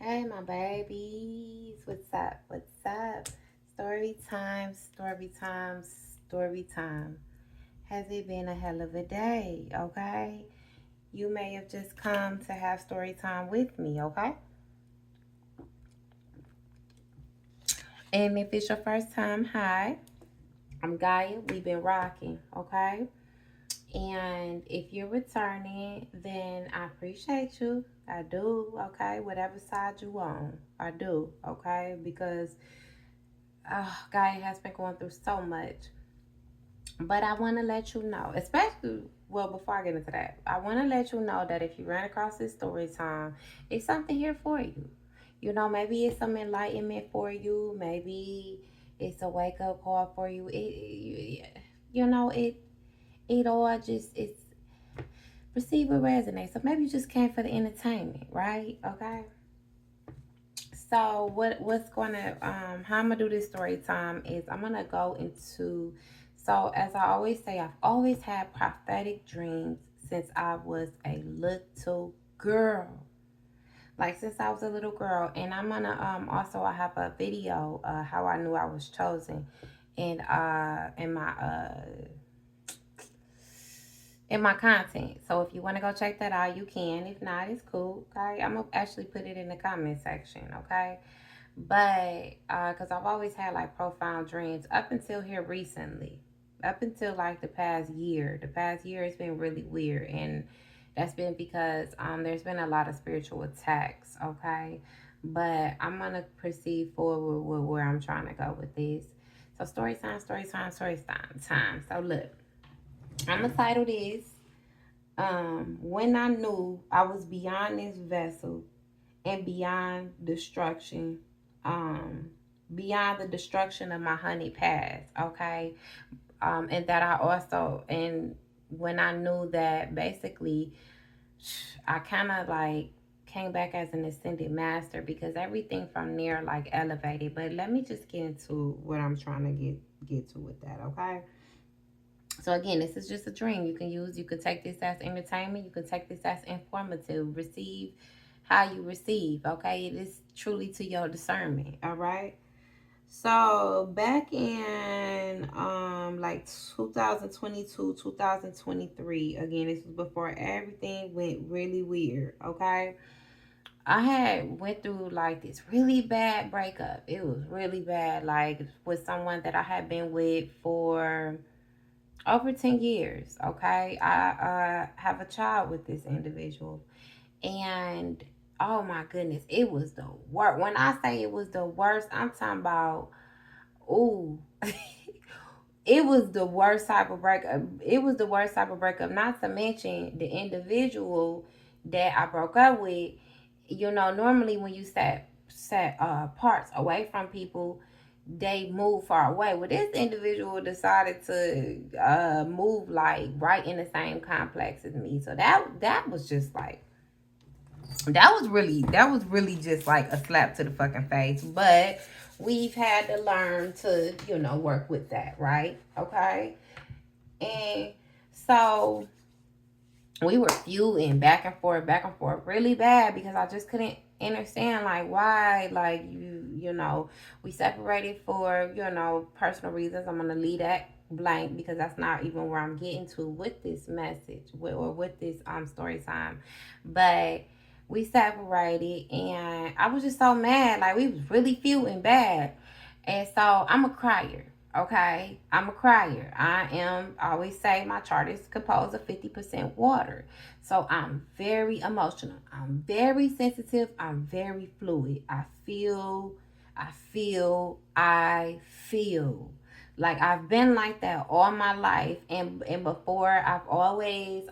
Hey, my babies. What's up? What's up? Story time, story time, story time. Has it been a hell of a day? Okay. You may have just come to have story time with me. Okay. And if it's your first time, hi. I'm Gaia. We've been rocking. Okay. And if you're returning, then I appreciate you. I do. Okay. Whatever side you on, I do. Okay. Because Gaia has been going through so much. But I want to let you know, especially, well, before I get into that, I want to let you know that if you run across this story time, it's something here for you. You know, maybe it's some enlightenment for you. Maybe it's a wake up call for you. You know, it all just, it's receive what resonates. So maybe you just came for the entertainment, right? Okay. So what's gonna how I'm gonna do this story time is I'm gonna go into, so as I always say, I've always had prophetic dreams since I was a little girl. Like since I was a little girl. And I'm gonna also I have a video how I knew I was chosen and in my content. So if you want to go check that out, you can. If not, it's cool. Okay. I'm gonna actually put it in the comment section, okay? But because I've always had like profound dreams up until here recently, up until like the past year has been really weird. And that's been because there's been a lot of spiritual attacks. Okay. But I'm gonna proceed forward with where I'm trying to go with this. So story time, story time, story time. So look, I'm gonna title this when I knew I was beyond this vessel and beyond destruction, um beyond the destruction of my honey past. Okay. And that I also, and when I knew that basically I kind of like came back as an ascended master, because everything from there like elevated. But let me just get into what I'm trying to get to with that. Okay. So again, this is just a dream. You can take this as entertainment. You can take this as informative. Receive how you receive. Okay. It is truly to your discernment. All right. So back in like 2022, 2023, again, this was before everything went really weird. Okay. I had went through like this really bad breakup. It was really bad, like with someone that I had been with for over 10 years. Okay. I have a child with this individual. And oh my goodness, it was the worst. When I say it was the worst, I'm talking about, ooh, it was the worst type of breakup. It was the worst type of breakup, not to mention the individual that I broke up with. You know, normally when you set parts away from people, they move far away. Well, this individual decided to move like right in the same complex as me. So that was just like, that was really just like a slap to the fucking face. But we've had to learn to, you know, work with that, right? Okay. And so we were feuding back and forth really bad, because I just couldn't understand like why, like you know, we separated for, you know, personal reasons. I'm gonna leave that blank because that's not even where I'm getting to with this message or with this story time. But we separated and I was just so mad. Like we was really feuding bad. And so I'm a crier. Okay, I'm a crier. I always say my chart is composed of 50% water. So I'm very emotional. I'm very sensitive. I'm very fluid. I feel. Like I've been like that all my life. And before I've always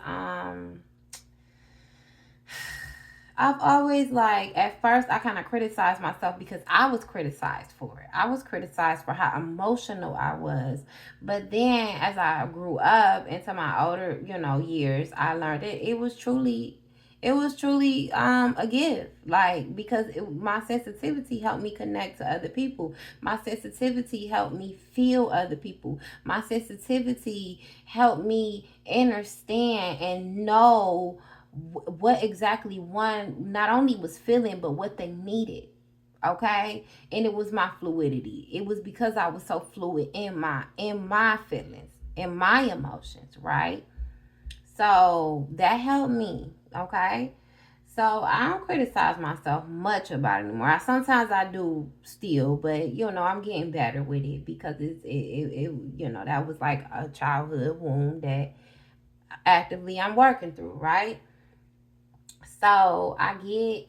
like, at first I kind of criticized myself because I was criticized for it. I was criticized for how emotional I was. But then as I grew up into my older, you know, years, I learned it was truly a gift. Like because my sensitivity helped me connect to other people. My sensitivity helped me feel other people. My sensitivity helped me understand and know what exactly one not only was feeling, but what they needed. Okay. And it was my fluidity. It was because I was so fluid in my feelings, in my emotions, right? So that helped me. Okay. So I don't criticize myself much about it anymore. Sometimes I do still, but I'm getting better with it, because it that was like a childhood wound that actively I'm working through, right? So I get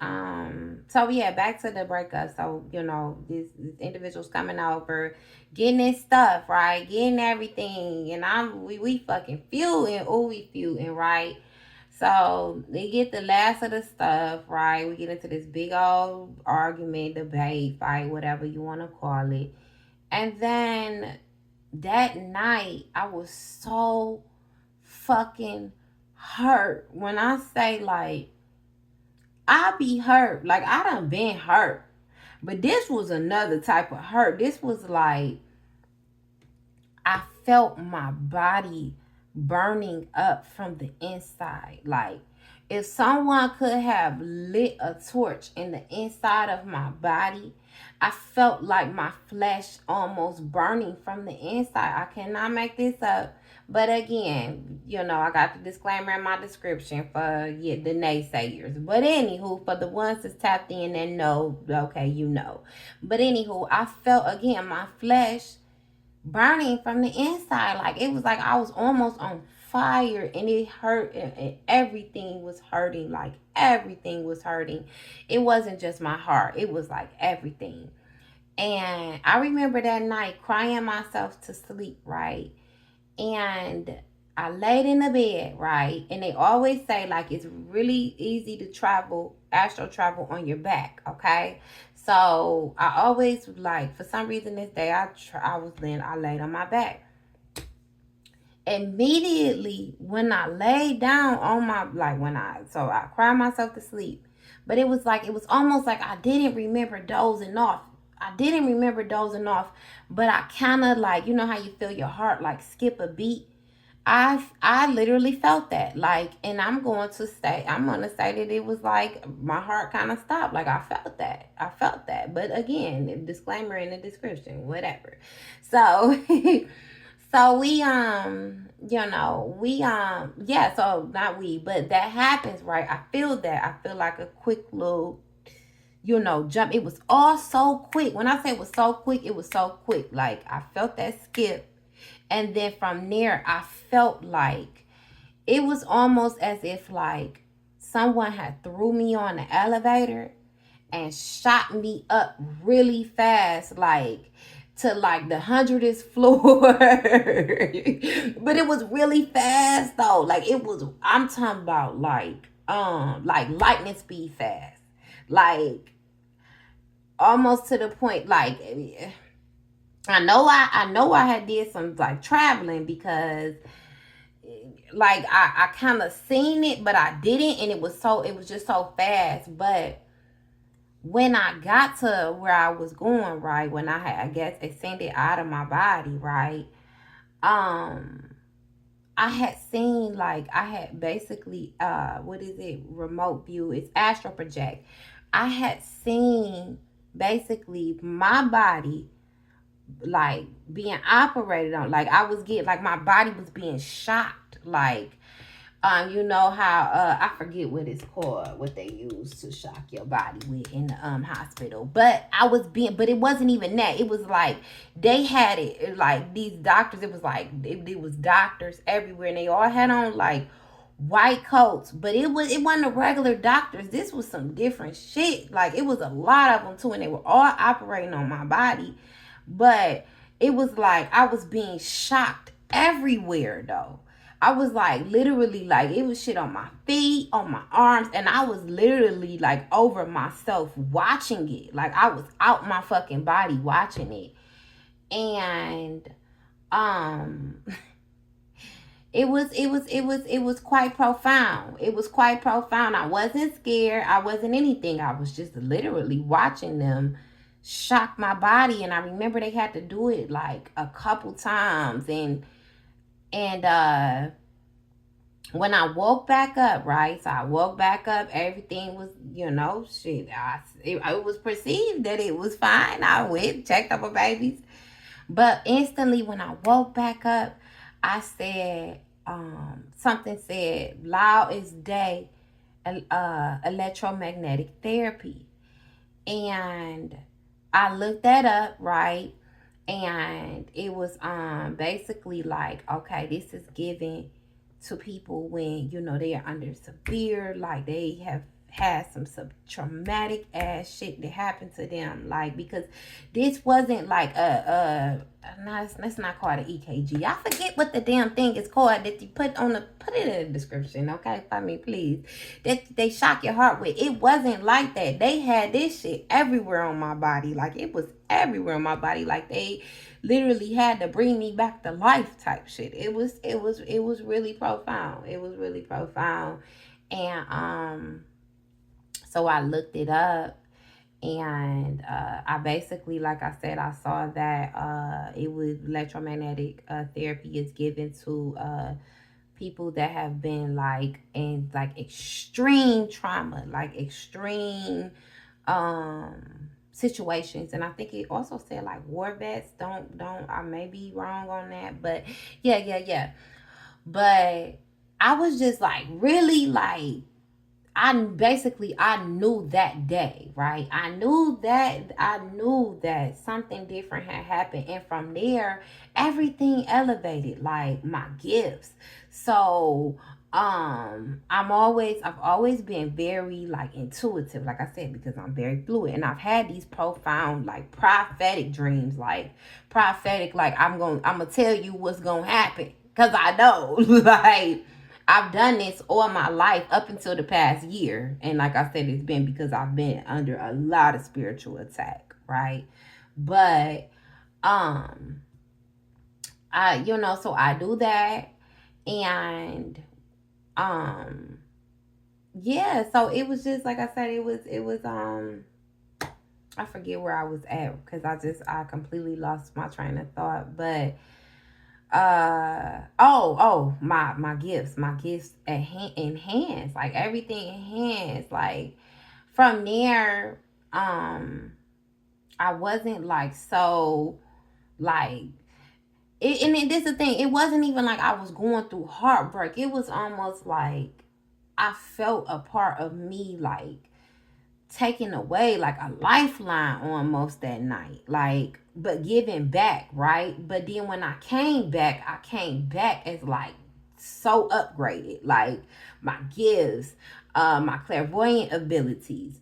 so yeah, back to the breakup. So this individual's coming over, getting his stuff, right, getting everything, and we fucking feuding. Oh, we feuding, right? So they get the last of the stuff, right? We get into this big old argument, debate, fight, whatever you want to call it. And then that night I was so fucking hurt. When I say, like, I be hurt. Like, I done been hurt. But this was another type of hurt. This was like, I felt my body burning up from the inside. Like, if someone could have lit a torch in the inside of my body, I felt like my flesh almost burning from the inside. I cannot make this up. But again, I got the disclaimer in my description for the naysayers. But anywho, for the ones that's tapped in and know, okay, But anywho, I felt, again, my flesh burning from the inside. Like, it was like I was almost on fire, and it hurt, and everything was hurting. Like, everything was hurting. It wasn't just my heart, it was like everything. And I remember that night crying myself to sleep, right? And I laid in the bed, right? And they always say, like, it's really easy to astral travel on your back, okay? So I always, like, for some reason this day, I laid on my back. Immediately when I laid down on my, like, so I cried myself to sleep. But it was almost like I didn't remember dozing off. But I kind of, like, how you feel your heart like skip a beat. I literally felt that, like, and I'm gonna say that it was like my heart kind of stopped. Like, I felt that. But again, disclaimer in the description, whatever. So so yeah, so not we, but that happens, right? I feel like a quick little, jump. It was all so quick. When I say it was so quick, it was so quick. Like, I felt that skip. And then from there, I felt like it was almost as if, like, someone had threw me on the elevator and shot me up really fast, like, to, like, the 100th floor. But it was really fast though. Like, I'm talking about, like lightning speed fast. Like, almost to the point, like, I know I had did some, like, traveling, because, like, I kind of seen it, but I didn't, and it was just so fast. But when I got to where I was going, right, when I guess ascended out of my body, right, I had seen, like, I had basically, what is it, remote view, it's astral project. I had seen basically my body, like, being operated on. Like, I was getting, like, my body was being shocked. Like, you know how, I forget what it's called, what they use to shock your body with in the hospital. But but it wasn't even that. It was like they had it, like, these doctors. It was like it was doctors everywhere, and they all had on, like, white coats. But it wasn't the regular doctors. This was some different shit. Like, it was a lot of them too, and they were all operating on my body. But it was like I was being shocked everywhere though. I was, like, literally, like, it was shit on my feet, on my arms, and I was literally, like, over myself watching it. Like, I was out my fucking body watching it. And it was quite profound. It was quite profound. I wasn't scared. I wasn't anything. I was just literally watching them shock my body. And I remember they had to do it, like, a couple times, and when I woke back up, right? So I woke back up, everything was, shit. It was perceived that it was fine. I went, checked up my babies. But instantly when I woke back up, I said, something said, loud as day, electromagnetic therapy. And I looked that up, right? And it was basically like, okay, this is given to people when they are under severe, like they have had some traumatic ass shit that happened to them, like, because this wasn't like no, let's not call it an EKG. I forget what the damn thing is called that you put it in the description, okay, for me, please, that they shock your heart with. It wasn't like that. They had this shit everywhere on my body, like it was everywhere on my body, like they literally had to bring me back to life type shit. It was really profound. It was really profound. And so I looked it up, and I basically, like I said, I saw that it was electromagnetic therapy is given to people that have been like in like extreme trauma, like extreme situations. And I think it also said like war vets. Don't I may be wrong on that, but yeah. But I was just like really like, I knew that day, right? I knew that something different had happened. And from there, everything elevated, like my gifts. So I've always been very like intuitive, like I said, because I'm very fluid. And I've had these profound, like prophetic dreams, like prophetic, like I'm gonna tell you what's gonna happen. Cause I know, like I've done this all my life up until the past year. And like I said, it's been because I've been under a lot of spiritual attack, right? But so I do that. And yeah, so it was just like I said, it was I forget where I was at because I completely lost my train of thought. But my gifts enhanced, like everything enhanced, like from there. I wasn't like so like and this is the thing, it wasn't even like I was going through heartbreak. It was almost like I felt a part of me like taken away, like a lifeline almost that night, like, but giving back, right? But then when I came back as like so upgraded, like my gifts, my clairvoyant abilities,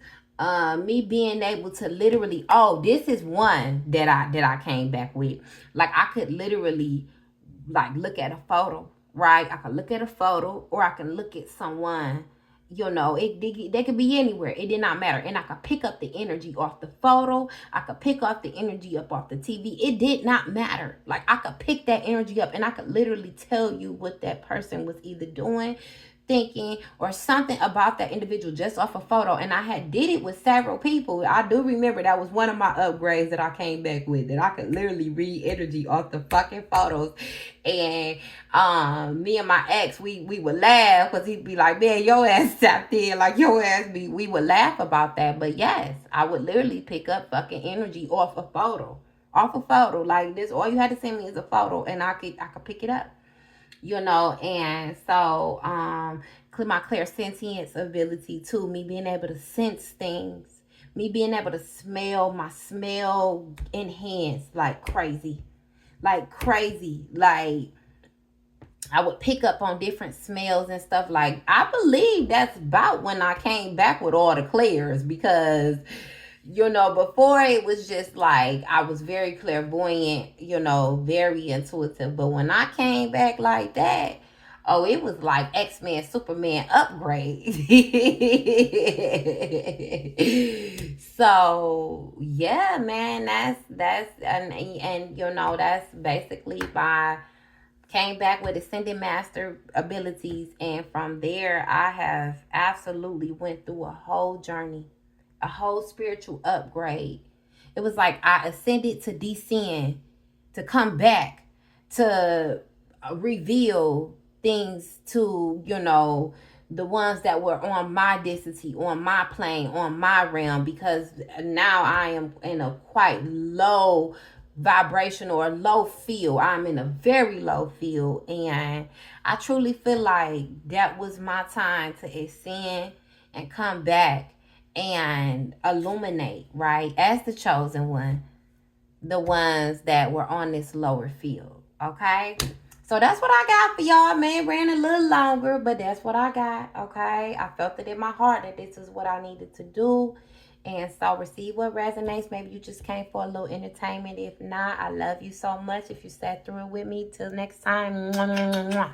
me being able to literally, oh, this is one that I came back with. Like I could literally like look at a photo, right? I can look at a photo, or I can look at someone. They could be anywhere. It did not matter. And I could pick up the energy off the photo. I could pick up the energy up off the TV. It did not matter. Like I could pick that energy up, and I could literally tell you what that person was either doing, thinking, or something about that individual just off a photo. And I had did it with several people. I do remember that was one of my upgrades that I came back with, that I could literally read energy off the fucking photos. And me and my ex, we would laugh because he'd be like, man, your ass tapped in, like your ass be. We would laugh about that. But yes, I would literally pick up fucking energy off a photo. Off a photo. Like this, all you had to send me is a photo, and I could pick it up. And so my clairsentience ability too, me being able to sense things, me being able to smell, my smell enhanced like crazy, like I would pick up on different smells and stuff. Like I believe that's about when I came back with all the clairs, because before it was just like I was very clairvoyant, very intuitive. But when I came back like that, oh, it was like X-Men, Superman upgrade. So yeah, man, that's that's basically my came back with ascended master abilities. And from there I have absolutely went through a whole journey, a whole spiritual upgrade. It was like I ascended to descend, to come back, to reveal things to, you know, the ones that were on my density, on my plane, on my realm, because now I am in a quite low vibration or low field. I'm in a very low field, and I truly feel like that was my time to ascend and come back and illuminate, right, as the chosen one, the ones that were on this lower field. Okay, so that's what I got for y'all, man. Ran a little longer, but that's what I got. Okay, I felt it in my heart that this is what I needed to do. And so receive what resonates. Maybe you just came for a little entertainment. If not, I love you so much if you sat through it with me. Till next time. Mwah, mwah, mwah.